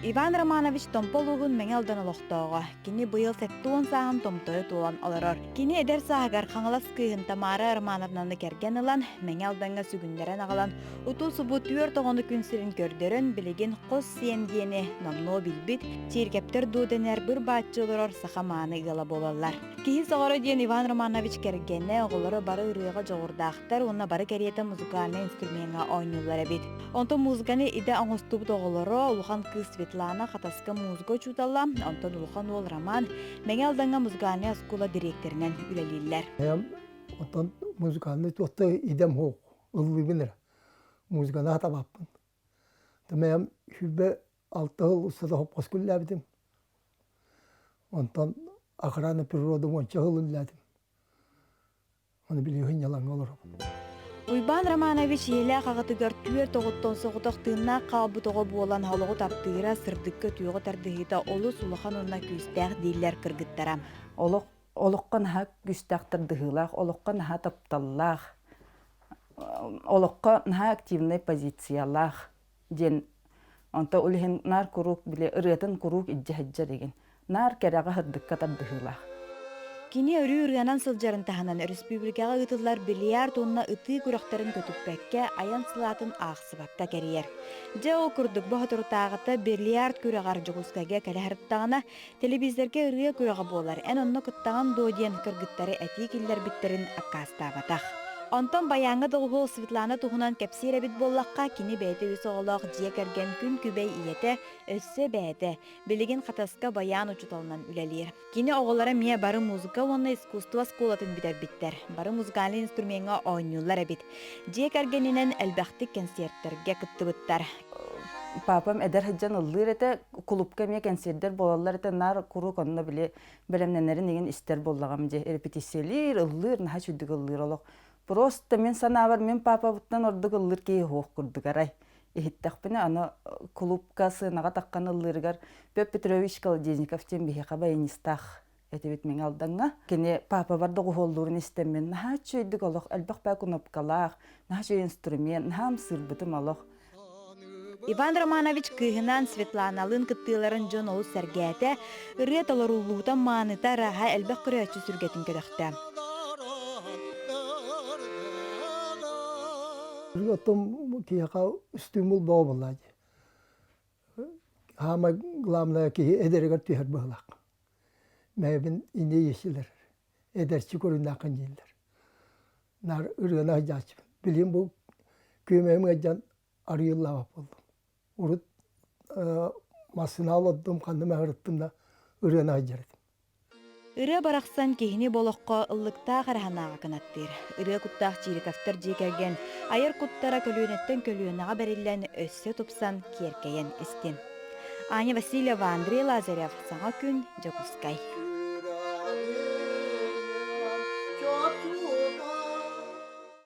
Иван Романович томполугун меңелден олохтоого. Кини быйыл сеттуон сахан томтою туолан олорор. Кини эдер саагар хаңалас кыйын Тамара Романовнаны керген ылан, меңелденге сүгүндерен агалан, утул субу түөр тоғону күнсирин көрдөрөн билигин қос сиен диени номно билбит, чиркептер дууденер бір баатчы олорор сахаманы ыгала болалар. Кихи соғоры диен Иван Романович кергенне оголору бары ырыга жоғырдаақтар, онна бары кериета музыкальный инструментга ойнулар эбит. Онто музыканы иде аңыстубут оголору улухан кыз Светлана хатаска музыка чуталла, онтон улухан ол Роман меңелданга музыкальный скула директоринен үлелиллер. Онтон музыкальный туотта идем хоқ, ыллы бинер. Музыканы хата баппын. Тәмәм хүббе 6 жыл ұстада хоппас күлләбдім. Онтон охрана природы монча жыл үлләдім. Оны билеген ялан олар. Уйбан Романович еле қағытыгар түер тоғыттон соғытық тыынна қалбытығы болан халығы таптыыра сырдыққа түйіғы тардығыда олы сулыхан онна күстәқ дейлер кіргіттара. Олыққан ха күстәқтірдігілақ, олыққан ха тапталлақ, олыққан ха активный позициялақ ден. Онта үлген нар күрук біле ұретін күрук иджа-хеджа деген. Нар кәрәға хырдыққа тардығылақ. Кини өрü-үрганан сылжарын таханан республикаға ытылар бильярд онна ыты күрақтарын көтіппәкке аян сылатын ақсыбаққа кәрiyер. Жа ол күрдік бұғытыртағыта бильярд күрағар жүгіскәге кәліхарыттағына телевизорге ұрыя күрағы болар. Ән онна күттаған дойден кіргіттары әти келдер біттерін аққастағатақ. Онтон баяңы дұғыл Светлана тұғынан кәпсер әбіт боллаққа кини бәйті өсі олақ жия кәрген күн күбәй иеті өсі бәйті білеген қатасқа баян ұчыталынан үләлер. Кини оғылары мия бары музыка онна искусства сколатын бітер біттер. Бары музыкальный инструментға ойнулар әбіт. Жия кәргенінен әлбәқті концерттерге күтті бұттар. Папам эдер хыджан ыллыр эте клубка мия концерттер болалар эте нар куру конна биле белемненерин деген истер боллагам же репетициялер ыллыр наха чүддүк ыллыр олох. Просто мен санабар мен папа буттан ордук ыллыр кей хоқ курдук арай. Ихиттақпыны аны клубкасы нага таккан ыллыргар Пеп Петрович Колодезников тем бихека баянистах этебит мен алданга. Кене папа барды голдурун истемен наха чүддүк олох албак ба кнопкалах, наха инструмент, наха сырбытым олох. Иван Романович кыһынан Светланалын кыттыыларын жон олус сәргәте, ырыет олорулуутан maaныта раха әлбәк көрәчү сүргәтин көдәхтә. Рыгатым кияка стимул бабылады. Хама гламна ки эдергә тиһәр баһлак. Мәбин инде ешилер. Эдерчи көрүнә канҗилләр. Нар ыргана җач. Билем бу көмәмгә җан арыйлла булды. Урут масына алдым, канды мәгәрттем да ыргана җәрдем. Ыры барақсан кехини болохқа ыллықта қараханаға канаттыр. Ыры куттақ чирикафтар жекерген, айыр куттара көлуінеттен көлуінаға бәрілен өссі тупсан керкейен істен. Аня Васильева, Андрей Лазарев, Саңа күн, Жакускай.